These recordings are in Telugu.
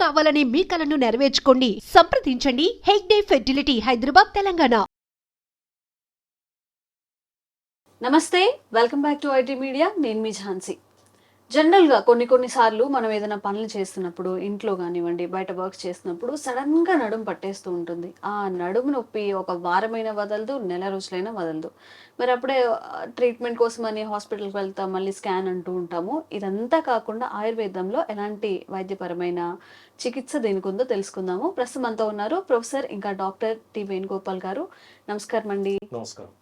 కావాలనే మీ కలను నెరవేర్చుకోండి. సంప్రదించండి హెగ్డే ఫెర్టిలిటీ, హైదరాబాద్, తెలంగాణ. నమస్తే, welcome back to IT media. నేను మీ ఝాన్సీ. జనరల్గా కొన్నిసార్లు మనం ఏదైనా పనులు చేస్తున్నప్పుడు, ఇంట్లో కానివ్వండి, బయట వర్క్ చేస్తున్నప్పుడు సడన్గా నడుము పట్టేస్తూ ఉంటుంది. ఆ నడుము నొప్పి ఒక వారమైనా వదలదు, నెల రోజులైనా వదలదు. మరి అప్పుడే ట్రీట్మెంట్ కోసం అని హాస్పిటల్కి వెళ్తాం, మళ్ళీ స్కాన్ అంటూ ఉంటాము. ఇదంతా కాకుండా ఆయుర్వేదంలో ఎలాంటి వైద్యపరమైన చికిత్స దేనికి ఉందో తెలుసుకుందాము. ప్రస్తుతం మనతో ఉన్నారు ప్రొఫెసర్ ఇంకా డాక్టర్ టి వేణుగోపాల్ గారు. నమస్కారం అండి. నమస్కారం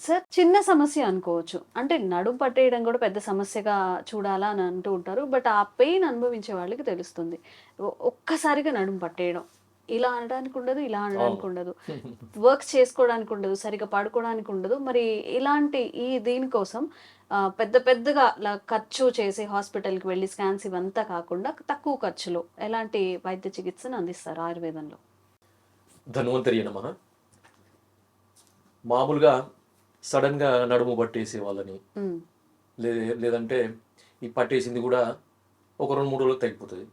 సార్, చిన్న సమస్య అనుకోవచ్చు. అంటే నడుము పట్టేయడం కూడా పెద్ద సమస్యగా చూడాలా అని అంటూ ఉంటారు. బట్ ఆ పెయిన్ అనుభవించే వాళ్ళకి తెలుస్తుంది. ఒక్కసారిగా నడుము పట్టేయడం, ఇలా అనడానికి ఉండదు, ఇలా అనడానికి ఉండదు, వర్క్స్ చేసుకోవడానికి ఉండదు, సరిగ్గా పడుకోవడానికి ఉండదు. మరి ఇలాంటి దీనికోసం పెద్ద పెద్దగా ఖర్చు చేసి హాస్పిటల్కి వెళ్ళి స్కాన్స్ ఇవంతా కాకుండా తక్కువ ఖర్చులో ఎలాంటి వైద్య చికిత్సను అందిస్తారు ఆయుర్వేదంలో? ధన్వంతరి నమః. మామూలుగా సడన్గా నడుము పట్టేసే వాళ్ళని, లేదంటే ఈ పట్టేసింది కూడా ఒక 2-3 రోజులకు తగ్గిపోతుంది,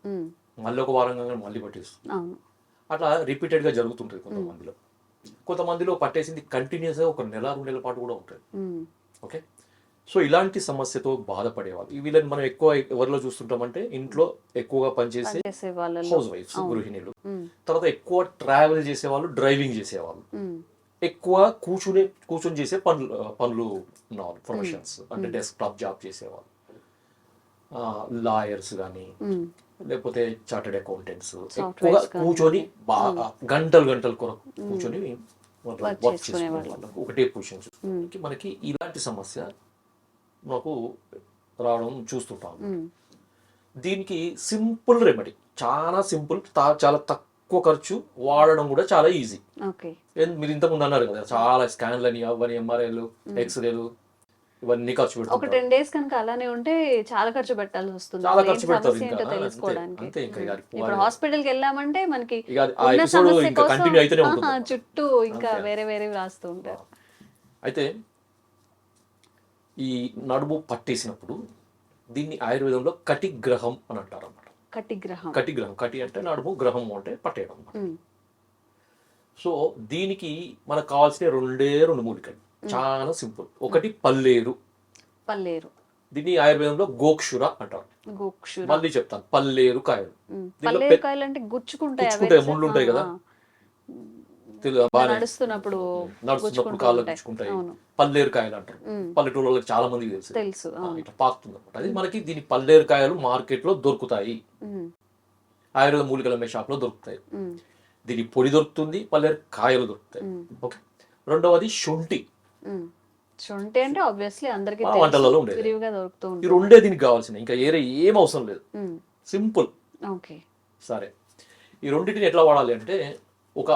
మళ్ళీ ఒక వారంగా మళ్ళీ పట్టేస్తుంది. అట్లా రిపీటెడ్గా జరుగుతుంటుంది కొంతమందిలో పట్టేసింది కంటిన్యూస్గా ఒక నెల 2 నెలల పాటు కూడా ఉంటుంది. ఓకే, సో ఇలాంటి సమస్యతో బాధపడేవాళ్ళు వీళ్ళని మనం ఎక్కువ ఎవరిలో చూస్తుంటామంటే ఇంట్లో ఎక్కువగా పనిచేసే హౌస్ వైఫ్స్, గృహిణులు. తర్వాత ఎక్కువ ట్రావెల్ చేసేవాళ్ళు, డ్రైవింగ్ చేసేవాళ్ళు, ఎక్కువ కూర్చొని చేసే పనులు ఉన్నవాళ్ళు, ప్రొఫెషన్స్ అంటే డెస్క్టాప్ జాబ్ చేసేవాళ్ళు, లాయర్స్ కానీ లేకపోతే చార్టెడ్ అకౌంటెంట్స్, ఎక్కువగా కూర్చొని బాగా గంటలు కొరకు కూర్చొని వర్క్ చేసుకునే వాళ్ళకు ఒకటే పొజిషన్. మనకి ఇలాంటి సమస్య మాకు రావడం చూస్తుంటాం. దీనికి సింపుల్ రెమెడీ, చాలా సింపుల్, చాలా తక్కువ ఖర్చు, వాడడం కూడా చాలా ఈజీ. మీరు ఇంతకుముందు అన్నారు కదా, చాలా స్కాన్లు అని, అవన్నీ, ఎంఆర్ఐలు, ఎక్స్రేలు, ఇవన్నీ ఖర్చు పెడతారు. ఒక 10 days కనుక అలానే ఉంటే చాలా ఖర్చు పెట్టాల్సి వస్తుంది. చాలా ఖర్చు పెడతారు తెలుసుకోవడానికి. అంతే. ఇప్పుడు హాస్పిటల్కి వెళ్ళామంటే మనకి కంటిన్యూ అయితేనే ఉంటుంది, చుట్టూ ఇంకా వేరే రాస్తూ ఉంటారు. అయితే ఈ నడుము పట్టేసినప్పుడు దీన్ని ఆయుర్వేదంలో కటిగ్రహం అని అంటారు అన్నమాట. కటిగ్రహం, కటి అంటే నడుము, గ్రహం అంటే పట్టేయడం అన్నమాట. సో దీనికి మనకు కావాల్సిన 2 మూలికలు, చాలా సింపుల్. ఒకటి పల్లేరు. దీన్ని ఆయుర్వేదంలో గోక్షుర అంటారు. మళ్ళీ చెప్తాను, పల్లేరు కాయలు. గుచ్చుకుంటాయి, ముళ్ళు ఉంటాయి కదా, నడుస్తున్నప్పుడు కాళ్ళు గుచ్చుకుంటాయి, పల్లేరు కాయలు అంటారు. పల్లెటూళ్ళకి చాలా మందికి తెలుసు, ఇట్లా పాకుతుంది అనమాట. అది మనకి దీని పల్లేరు కాయలు మార్కెట్ లో దొరుకుతాయి, ఆయుర్వేద మూలికల షాప్ లో దొరుకుతాయి. దీని పొడి దొరుకుతుంది, పల్లేరు కాయలు దొరుకుతాయి. ఓకే, రెండవది శొంఠి. అంటే ఆబ్వియస్లీ అందరికీ వంటలలో ఉండేది. ఈ 2 దీనికి కావాల్సిన, ఇంకా ఏం అవసరం లేదు, సింపుల్. సరే, ఈ 2 ఎట్లా వాడాలి అంటే, ఒక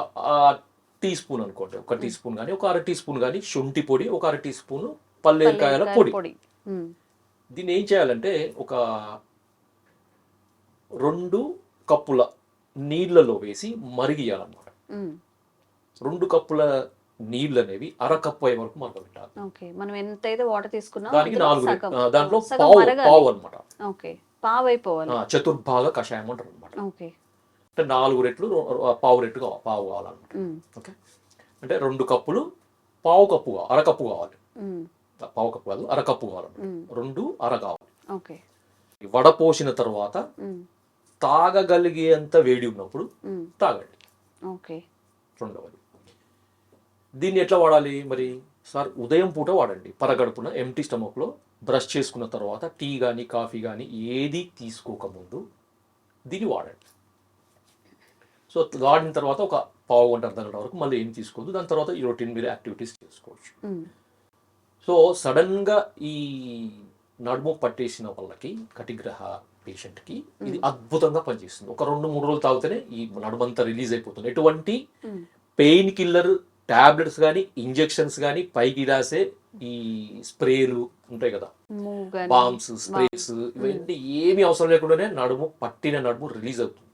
టీ స్పూన్ అనుకోండి, ఒక టీ స్పూన్ కానీ, ఒక 1/2 టీ స్పూన్ కానీ శొంఠి పొడి, ఒక 1/2 టీ స్పూన్ పల్లేరుకాయల పొడి. దీన్ని ఏం చేయాలంటే, ఒక 2 కప్పుల నీళ్లలో వేసి మరిగియాలన్నమాట. 2 కప్పుల నీళ్ళు అనేవి 1/2 కప్పు అయ్యే వరకు మరగబెట్టాలి. మనం ఎంతైతే వాటర్ తీసుకున్నామో దానికి 4, దాంట్లో పావు అనమాట, చతుర్భాగ కషాయం అంటారు అనమాట. అంటే 4 రెట్లు, పావు కావాలన్నమాట. ఓకే, అంటే 2 కప్పులు పావు కప్పు, 1/2 కప్పు కావాలి. పావు కప్పు కాదు, 1/2 కప్పు కావాలన్నమాట. 2 1/2 కావాలి. వడపోసిన తర్వాత తాగగలిగేంత వేడి ఉన్నప్పుడు తాగండి. రెండవది, దీన్ని ఎట్లా వాడాలి మరి సార్? ఉదయం పూట వాడండి, పరగడుపున ఎంటీ స్టమక్లో బ్రష్ చేసుకున్న తర్వాత, టీ కానీ కాఫీ కానీ ఏది తీసుకోకముందు దీన్ని వాడండి. సో వాడిన తర్వాత ఒక పావు గంట, అర్ధగంట వరకు మళ్ళీ ఏం తీసుకోవద్దు. దాని తర్వాత ఈ రొటీన్ మీరు యాక్టివిటీస్ చేసుకోవచ్చు. సో సడన్గా ఈ నడుము పట్టేసిన వాళ్ళకి, కటిగ్రహ పేషెంట్కి ఇది అద్భుతంగా పనిచేస్తుంది. ఒక 2-3 రోజులు తాగితేనే ఈ నడుమంతా రిలీజ్ అయిపోతుంది. ఎటువంటి పెయిన్ కిల్లర్ టాబ్లెట్స్ కానీ, ఇంజెక్షన్స్ కానీ, పైకి రాసే ఈ స్ప్రేలు ఉంటాయి కదా, బామ్స్, స్ప్రేస్, ఇవన్నీ ఏమీ అవసరం లేకుండానే పట్టిన నడుము రిలీజ్ అవుతుంది.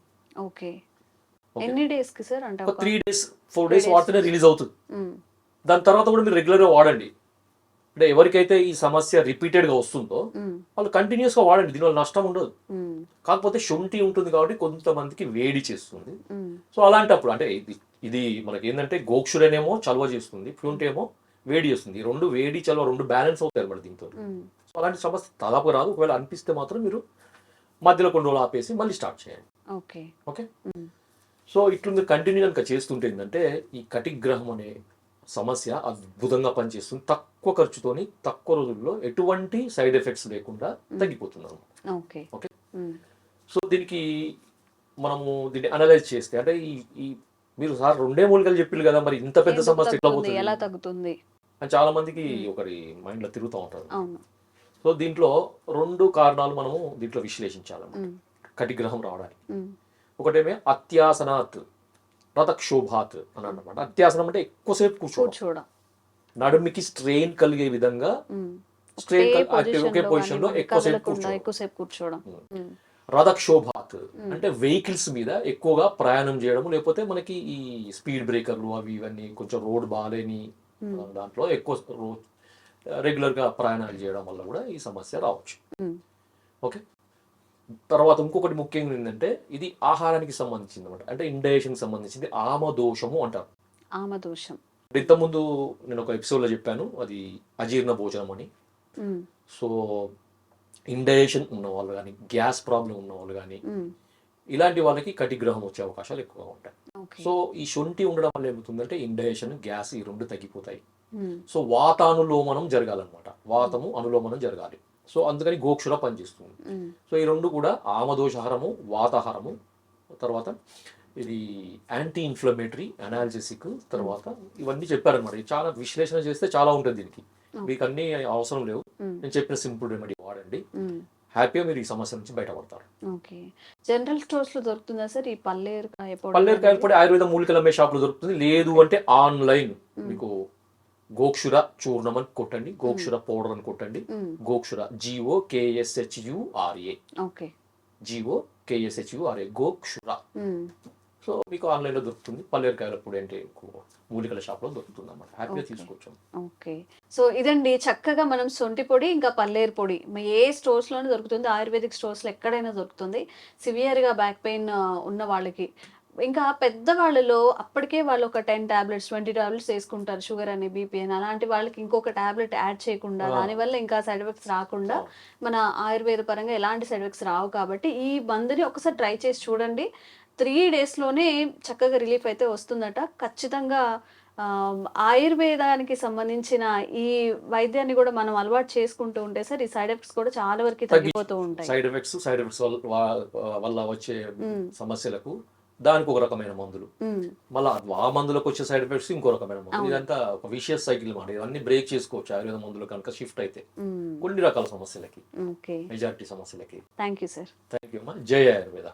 ఎన్ని డేస్ కి సార్? అంటే 3 days 4 days వాడితేనే రిలీజ్ అవుతుంది. దాని తర్వాత కూడా మీరు రెగ్యులర్గా వాడండి. అంటే ఎవరికైతే ఈ సమస్య రిపీటెడ్గా వస్తుందో ఉమ్, వాళ్ళు కంటిన్యూస్గా వాడండి, దీనివల్ల నష్టం ఉండదు. ఉమ్, కాకపోతే శొంఠి ఉంటుంది కాబట్టి కొంతమందికి వేడి చేస్తుంది. ఉమ్, సో అలాంటప్పుడు అంటే ఇది మనకి ఏంటంటే గోక్షురనేమో చలవ చేస్తుంది, శొంఠి ఏమో వేడి చేస్తుంది. ఈ రెండు వేడి చలవ రెండు బ్యాలెన్స్ అవుతాయి మరి దీంతో. ఉమ్, సో అలాంటి సమస్య దాదాపుగా రాదు. ఒకవేళ అనిపిస్తే మాత్రం మీరు మధ్యలో కొన్ని రోజులు ఆపేసి మళ్ళీ స్టార్ట్ చేయండి. ఓకే. ఓకే. ఉమ్, సో ఇట్లు మీరు కంటిన్యూ కనుక చేస్తుంటే ఏంటంటే ఈ కటిగ్రహం అనే సమస్య అద్భుతంగా పనిచేస్తుంది. తక్కువ ఖర్చుతోని తక్కువ రోజుల్లో ఎటువంటి సైడ్ ఎఫెక్ట్స్ లేకుండా తగ్గిపోతుంది అన్నమాట. ఓకే. ఓకే. ఉమ్, సో దీనికి మనము దీన్ని అనలైజ్ చేస్తే అంటే ఈ మీరు సార్ 2 మూలికలు చెప్పారు కదా, మరి ఇంత పెద్ద ఎందుకు సమస్య ఎట్లా తగ్గుతుంది? ఎలా పోతుంది తగ్గుతుంది? అని చాలా మందికి ఒకటి మైండ్లో తిరుగుతూ ఉంటారు. అవును. సో దీంట్లో 2 కారణాలు మనము దీంట్లో విశ్లేషించాలన్నమాట ఉమ్, కటిగ్రహం రావడానికి. ఉమ్, ఒకటేమే అత్యాసనాత్ రథక్షోభాత్ అని అన్నమాట. అత్యాసనం అంటే ఎక్కువసేపు కూర్చోవడం, కూర్చోవడం. నడుమికి స్ట్రెయిన్ కలిగే విధంగా ఉమ్, స్ట్రెయిన్ ఒకే లో పొజిషన్ లో కానీ ఎక్కువసేపు కదలకుండా కూర్చోవడం. ఎక్కువసేపు కూర్చోవడం. ఉమ్, రథక్షోభాత్ అంటే వెహికల్స్ మీద ఎక్కువగా ప్రయాణం చేయడం, లేకపోతే మనకి ఈ స్పీడ్ బ్రేకర్లు అవి ఇవన్నీ కొంచెం రోడ్ బాగాలేని దాంట్లో ఎక్కువ రెగ్యులర్గా ప్రయాణాలు చేయడం వల్ల కూడా ఈ సమస్య రావచ్చు. ఉమ్, ఓకే. తర్వాత ఇంకొకటి ముఖ్యంగా ఏంటంటే ఇది ఆహారానికి సంబంధించింది అనమాట. అంటే ఇండైజెషన్కి సంబంధించింది ఆమదోషము అంటారు. ఆమదోషం. ఇంతకుముందు నేను ఒక ఎపిసోడ్లో చెప్పాను అది అజీర్ణ భోజనం అని. ఉమ్, సో ఇండైజెషన్ ఉన్న వాళ్ళు కానీ, గ్యాస్ ప్రాబ్లం ఉన్న వాళ్ళు కానీ, ఉమ్, ఇలాంటి వాళ్ళకి కటిగ్రహం వచ్చే అవకాశాలు ఎక్కువగా ఉంటాయి. ఓకే. సో ఈ శొంఠి ఉండడం వల్ల ఏమవుతుందంటే ఇండైజెషన్, గ్యాస్ ఈ రెండు తగ్గిపోతాయి. ఉమ్, సో వాతానులోమనం జరగాలన్నమాట, వాతము అనులోమనం జరగాలి. సో అందుకని గోక్షుర పనిచేస్తుంది. ఉమ్, సో ఈ రెండు కూడా ఆమదోషహారము, వాతాహారము, తర్వాత ఇది యాంటీ ఇన్ఫ్లమేటరీ, అనాల్జెసిక్, తర్వాత ఇవన్నీ చెప్పారనమాట. ఇది చాలా విశ్లేషణ చేస్తే చాలా ఉంటుంది దీనికి, మీకు అన్ని అవసరం లేవు. నేను చెప్పిన సింపుల్ రెమెడీ వాడండి, ఉమ్, హ్యాపీగా మీరు ఈ సమస్య నుంచి బయటపడతారు. ఓకే. జనరల్ స్టోర్స్ లో దొరుకుతుందా సార్ ఈ పల్లేరుకాయ పొడి? పల్లేరుకాయల పొడి ఆయుర్వేద మూలికలు అమ్మే షాప్లో దొరుకుతుంది. లేదు అంటే ఆన్లైన్ మీకు గోక్షుర చూర్ణం అని కొట్టండి, గోక్షుర పౌడర్ అని కొట్టండి. Gokshura GOKSHURA, okay, GOKSHURA, gokshura. Um, so మీకు ఆన్లైన్లో దొరుకుతుంది. పల్లేరుకాయల పొడి అంటే మూలికల షాప్లో దొరుకుతుంది అన్నమాట, హ్యాపీగా తీసుకోవచ్చు. ఓకే. సో ఇదండి చక్కగా మనం సొంటి పొడి ఇంకా పల్లేరు పొడి ఏ స్టోర్స్ లోనే దొరుకుతుంది, ఆయుర్వేదిక్ స్టోర్స్ లో ఎక్కడైనా దొరుకుతుంది. సివియర్ గా బ్యాక్ పెయిన్ ఉన్న వాళ్ళకి, ఇంకా పెద్దవాళ్ళలో అప్పటికే వాళ్ళు ఒక 10 టాబ్లెట్స్ 20 టాబ్లెట్స్ వేసుకుంటారు, షుగర్ అని, బీపీ అని. అలాంటి వాళ్ళకి ఇంకొక టాబ్లెట్ యాడ్ చేయకుండా, దానివల్ల ఇంకా సైడ్ ఎఫెక్ట్స్ రాకుండా, మన ఆయుర్వేద పరంగా ఎలాంటి సైడ్ ఎఫెక్ట్స్ రావు కాబట్టి ఈ మందుని ఒకసారి ట్రై చేసి చూడండి. 3 డేస్లోనే చక్కగా రిలీఫ్ అయితే వస్తుందట. ఖచ్చితంగా ఆయుర్వేదానికి సంబంధించిన ఈ వైద్యాన్ని కూడా మనం అలవాటు చేసుకుంటూ ఉంటే సార్ ఈ సైడ్ ఎఫెక్ట్స్ కూడా చాలా వరకు తగ్గిపోతూ ఉంటాయి. సైడ్ ఎఫెక్ట్స్ వల్ల వచ్చే సమస్యలకు దానికి ఒక రకమైన మందులు, మళ్ళీ ఆ మందులకు వచ్చే సైడ్ ఎఫెక్ట్స్ ఇంకో రకమైన మందులు. ఇదంతా ఒక విషియస్ సైకిల్ మాట. ఇవన్నీ బ్రేక్ చేసుకోవచ్చు ఆయుర్వేద మందులు కనుక షిఫ్ట్ అయితే కొన్ని రకాల సమస్యలకి, మెజారిటీ సమస్యలకి. Thank you sir. Thank you అమ్మా. జై ఆయుర్వేద.